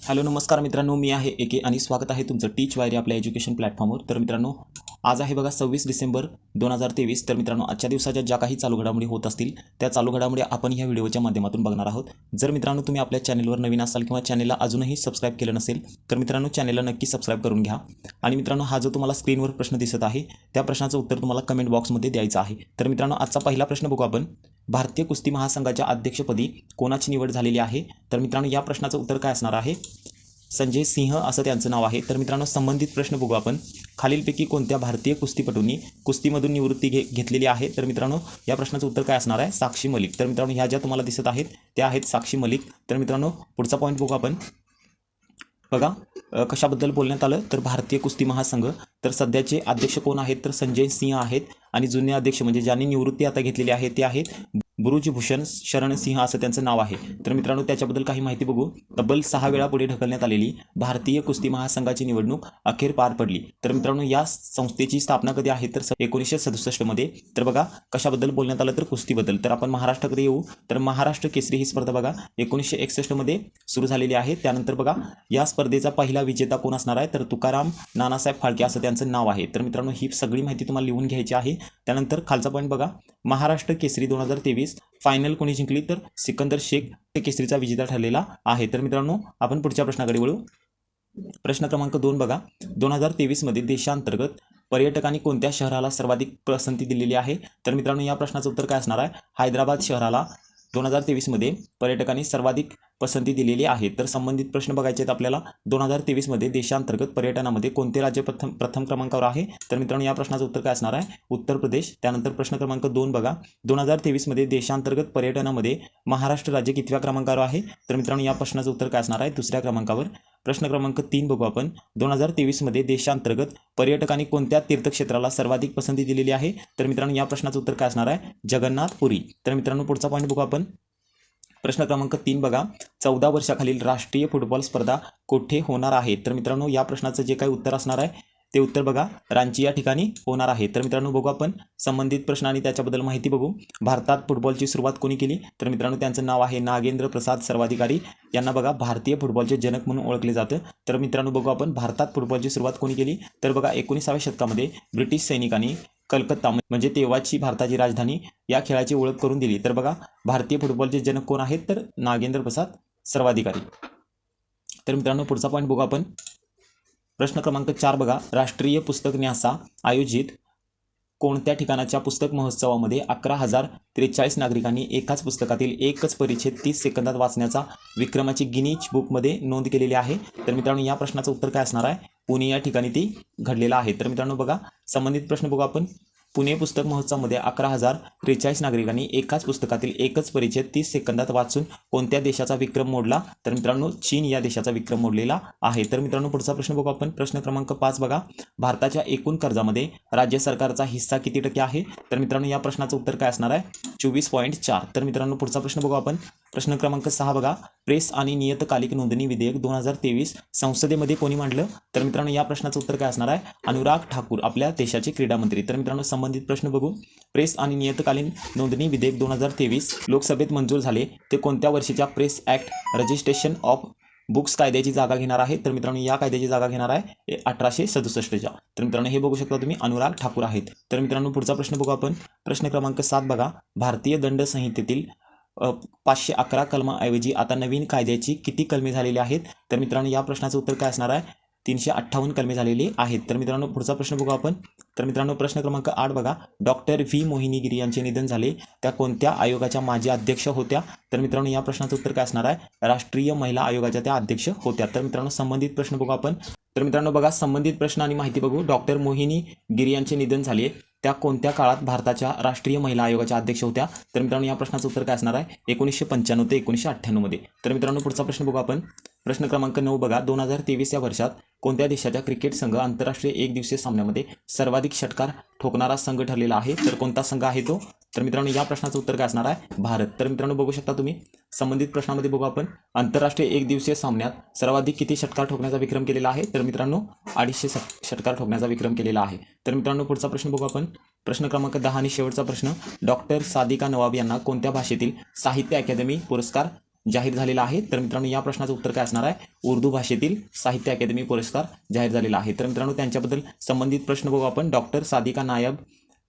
Hello नमस्कार मित्रांनो, मी आहे एके आणि स्वागत आहे तुमचं टीच वायरी आपल्या एज्युकेशन प्लॅटफॉर्मवर। तर मित्रांनो, आज आहे बघा 26 डिसेंबर 2023। तर मित्रांनो, आजच्या दिवसाच्या ज्या काही चालू घडामोडी होत असतील त्या चालू घडामोडी आपण ह्या व्हिडिओच्या माध्यमातून बघणार आहोत। जर मित्रांनो तुम्ही आपल्या चॅनलवर नवीन असाल किंवा चॅनलला अजूनही सबस्क्राईब केलं नसेल तर मित्रांनो चॅनलला नक्की सबस्क्राईब करून घ्या। आणि मित्रांनो, हा जो तुम्हाला स्क्रीनवर प्रश्न दिसत आहे त्या प्रश्नाचं उत्तर तुम्हाला कमेंट बॉक्समध्ये द्यायचं आहे। तर मित्रांनो, आजचा पहिला प्रश्न बघू आपण। भारतीय कुस्ती महासंघाच्या अध्यक्षपदी कोणाची निवड झालेली आहे? तर मित्रांनो, या प्रश्नाचं उत्तर काय असणार आहे? संजय सिंह असं त्यांचं नाव आहे। तर मित्रांनो, संबंधित प्रश्न बघू आपण। खालीलपैकी कोणत्या भारतीय कुस्तीपटूंनी कुस्तीमधून निवृत्ती घेतलेली आहे? तर मित्रांनो, या प्रश्नाचं उत्तर काय असणार आहे? साक्षी मलिक। तर मित्रांनो, ह्या ज्या तुम्हाला दिसत आहेत त्या आहेत साक्षी मलिक। तर मित्रांनो, पुढचा पॉईंट बघू आपण। बघा, कशाबद्दल बोलण्यात आलं तर भारतीय कुस्ती महासंघ। तर सध्याचे अध्यक्ष कोण आहेत? तर संजय सिंह आहेत। आणि जुने अध्यक्ष म्हणजे ज्यांनी निवृत्ती आता घेतलेली आहे ते आहेत बुरुजभूषण शरण सिंह असं त्यांचं नाव आहे। तर मित्रांनो, त्याच्याबद्दल काही माहिती बघू। तब्बल 6 वेळा पुढे ढकलण्यात आलेली भारतीय कुस्ती महासंघाची निवडणूक अखेर पार पडली। तर मित्रांनो, या संस्थेची स्थापना कधी आहे? तर 1967 मध्ये। तर बघा, कशाबद्दल बोलण्यात आलं तर कुस्तीबद्दल। तर आपण महाराष्ट्राकडे येऊ। तर महाराष्ट्र केसरी ही स्पर्धा बघा 1961 मध्ये सुरू झालेली आहे। त्यानंतर बघा, या स्पर्धेचा पहिला विजेता कोण असणार आहे? तर तुकाराम नानासाहेब फाळके असं त्यांचं नाव आहे। तर मित्रांनो, ही सगळी माहिती तुम्हाला लिहून घ्यायची आहे। त्यानंतर खालचा पॉईंट बघा, महाराष्ट्र केसरी 2023 फायनल कोणी जिंकली? तर सिकंदर शेख केसरीचा विजेता ठरलेला आहे। तर मित्रांनो, आपण पुढच्या प्रश्नाकडे वळू। प्रश्न क्रमांक 2 बघा, 2023 मध्ये देशांतर्गत पर्यटकांनी कोणत्या शहराला सर्वाधिक पसंती दिलेली आहे? तर मित्रांनो, या प्रश्नाचं उत्तर काय असणार आहे? हैदराबाद शहराला 2023 मध्ये पर्यटकांनी सर्वाधिक पसंती दिलेली आहे। तर संबंधित प्रश्न बघायचे आहेत आपल्याला। 2023 मध्ये देशांतर्गत पर्यटनामध्ये कोणते राज्य प्रथम क्रमांकावर आहे? तर मित्रांनो, या प्रश्नाचं उत्तर काय असणार आहे? उत्तर प्रदेश। त्यानंतर प्रश्न क्रमांक 2 बघा, 2023 मध्ये देशांतर्गत पर्यटनामध्ये महाराष्ट्र राज्य कितव्या क्रमांकावर आहे? तर मित्रांनो, या प्रश्नाचं उत्तर काय असणार आहे? दुसऱ्या क्रमांकावर। प्रश्न क्रमांक 3 बघू आपण। 2023 मध्ये देशांतर्गत पर्यटकांनी कोणत्या तीर्थक्षेत्राला सर्वाधिक पसंती दिलेली आहे? तर मित्रांनो, या प्रश्नाचं उत्तर काय असणार आहे? जगन्नाथपुरी। तर मित्रांनो, पुढचा पॉईंट बघू आपण। प्रश्न क्रमांक 3 बघा, 14 वर्षाखालील राष्ट्रीय फुटबॉल स्पर्धा कुठे होणार आहे? तर मित्रांनो, या प्रश्नाचं जे काही उत्तर असणार आहे ते उत्तर बघा रांची या ठिकाणी होणार आहे। तर मित्रांनो, बघू आपण संबंधित प्रश्न आणि त्याच्याबद्दल माहिती बघू। भारतात फुटबॉलची सुरुवात कोणी केली? तर मित्रांनो, त्यांचं नाव आहे नागेंद्र प्रसाद सर्वाधिकारी। यांना बघा भारतीय फुटबॉलचे जनक म्हणून ओळखले जातं। तर मित्रांनो, बघू आपण भारतात फुटबॉलची सुरुवात कोणी केली? तर बघा, 19व्या शतकामध्ये ब्रिटिश सैनिकांनी कलकत्ता म्हणजे तेव्हाची भारताची राजधानी या खेळाची ओळख करून दिली। तर बघा, भारतीय फुटबॉलचे जनक कोण आहेत? तर नागेंद्र प्रसाद सर्वाधिकारी। तर मित्रांनो, पुढचा पॉईंट बघू आपण। प्रश्न क्रमांक 4 बघा, राष्ट्रीय पुस्तक न्यासा आयोजित कोणत्या ठिकाणाच्या पुस्तक महोत्सवामध्ये 11,043 नागरिकांनी एकाच पुस्तकातील एकच परिच्छेद 30 सेकंदात वाचण्याचा विक्रमाची गिनीज बुकमध्ये नोंद केलेली आहे? तर मित्रांनो, या प्रश्नाचं उत्तर काय असणार आहे? पुणे या ठिकाणी ती घडलेला आहे। तर मित्रांनो, बघा संबंधित प्रश्न बघू आपण। पुणे पुस्तक महोत्सवामध्ये 11,043 नागरिकांनी एकाच पुस्तकातील एकच परिच्छेद 30 सेकंदात वाचून कोणत्या देशाचा विक्रम मोडला? तर मित्रांनो, चीन या देशाचा विक्रम मोडलेला आहे। तर मित्रांनो, पुढचा प्रश्न बघू आपण। प्रश्न क्रमांक 5 बघा, भारताच्या एकूण कर्जामध्ये राज्य सरकारचा हिस्सा किती टक्के आहे? तर मित्रांनो, या प्रश्नाचं उत्तर काय असणार आहे? 24.4। तर मित्रांनो, पुढचा प्रश्न बघू आपण। प्रश्न क्रमांक 6 बघा, प्रेस आणि नियतकालिक नोंदणी विधेयक 2023 संसदेमध्ये कोणी मांडलं? तर मित्रांनो, या प्रश्नाचं उत्तर काय असणार आहे? अनुराग ठाकूर, आपल्या देशाचे क्रीडा मंत्री। तर मित्रांनो, संबंधित प्रश्न बघू। प्रेस आणि नियतकालीन नोंदणी विधेयक 2023 लोकसभेत मंजूर झाले ते कोणत्या वर्षीच्या press act registration of books कायद्याची जागा घेणार आहे? तर मित्रांनो, या कायद्याची जागा घेणार आहे 1867च्या। तर मित्रांनो, हे बघू शकता तुम्ही, अनुराग ठाकूर आहेत। तर मित्रांनो, पुढचा प्रश्न बघू आपण। प्रश्न क्रमांक 7 बघा, भारतीय दंड संहितेतील 511 कलमाऐवजी आता नवीन कायद्याची किती कलमे झालेली आहेत? तर मित्रांनो, या प्रश्नाचं उत्तर काय असणार आहे? 358 कलमे झालेली आहेत। तर मित्रांनो, पुढचा प्रश्न बघू आपण। तर मित्रांनो, प्रश्न क्रमांक 8 बघा, डॉक्टर व्ही मोहिनीगिरी यांचे निधन झाले त्या कोणत्या आयोगाच्या माजी अध्यक्ष होत्या? तर मित्रांनो, या प्रश्नाचं उत्तर काय असणार आहे? राष्ट्रीय महिला आयोगाच्या त्या अध्यक्ष होत्या। तर मित्रांनो, संबंधित प्रश्न बघू आपण। तर मित्रांनो, बघा संबंधित प्रश्न आणि माहिती बघू। डॉक्टर मोहिनी गिरी यांचे निधन झाले त्या कोणत्या काळात भारताच्या राष्ट्रीय महिला आयोगाच्या अध्यक्ष होत्या? तर मित्रांनो, या प्रश्नाचं उत्तर काय असणार आहे? 1995 ते 1998 मध्ये। तर मित्रांनो, पुढचा प्रश्न बघू आपण। प्रश्न क्रमांक 9 बघा, 2023 या वर्षात कोणत्या देशाच्या क्रिकेट संघ आंतरराष्ट्रीय एकदिवसीय सामन्यामध्ये सर्वाधिक षटकार ठोकणारा संघ ठरलेला आहे? तर कोणता संघ आहे तो? तर मित्रांनो, या प्रश्नाचं उत्तर काय असणार आहे? भारत। तर मित्रांनो, बघू शकता तुम्ही, संबंधित प्रश्नामध्ये बघू आपण। आंतरराष्ट्रीय एकदिवसीय सामन्यात सर्वाधिक किती षटकार ठोकण्याचा विक्रम केलेला आहे? तर मित्रांनो, 250 षटकार ठोकण्याचा विक्रम केलेला आहे। तर मित्रांनो, पुढचा प्रश्न बघू आपण। प्रश्न क्रमांक 10 आणि शेवटचा प्रश्न, डॉक्टर सादिका नवाब यांना कोणत्या भाषेतील साहित्य अकादमी पुरस्कार जाहीर झालेला आहे? तर मित्रांनो, या प्रश्नाचं उत्तर काय असणार आहे? उर्दू भाषेतील साहित्य अकादमी पुरस्कार जाहीर झालेला आहे। तर मित्रांनो त्यांच्याबद्दल संबंधित प्रश्न बघू आपण। डॉक्टर सादिका नायब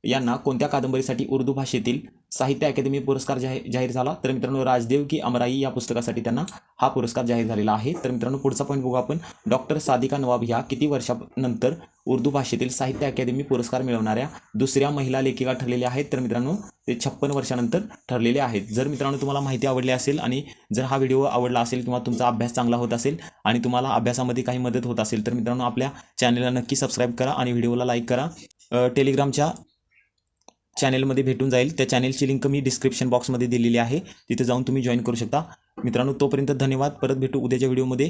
यांना कोणत्या कादंबरीसाठी उर्दू भाषेतील साहित्य अकादमी पुरस्कार जाहीर झाला? तर मित्रांनो राजदेव की अमराई या पुस्तकासाठी त्यांना हा पुरस्कार जाहीर झालेला आहे। तर मित्रांनो पुढचा पॉईंट बघू आपण। डॉक्टर सादिका नवाब ह्या किती वर्षानंतर उर्दू भाषेतील साहित्य अकादमी पुरस्कार मिळवणाऱ्या दुसऱ्या महिला लेखिका ठरलेल्या आहेत? तर मित्रांनो ते 56 वर्षानंतर ठरलेले आहेत। जर मित्रांनो तुम्हाला माहिती आवडली असेल आणि जर हा व्हिडिओ आवडला असेल किंवा तुमचा अभ्यास चांगला होत असेल आणि तुम्हाला अभ्यासामध्ये काही मदत होत असेल तर मित्रांनो आपल्या चॅनलला नक्की सबस्क्राईब करा आणि व्हिडिओला लाईक करा। टेलिग्रामच्या चॅनलमध्ये भेटून जाईल, त्या चॅनलची लिंक मी डिस्क्रिप्शन बॉक्समध्ये दिलेली आहे, तिथे जाऊन तुम्ही जॉईन करू शकता। मित्रांनो तोपर्यंत धन्यवाद, परत भेटू उद्याच्या व्हिडिओमध्ये।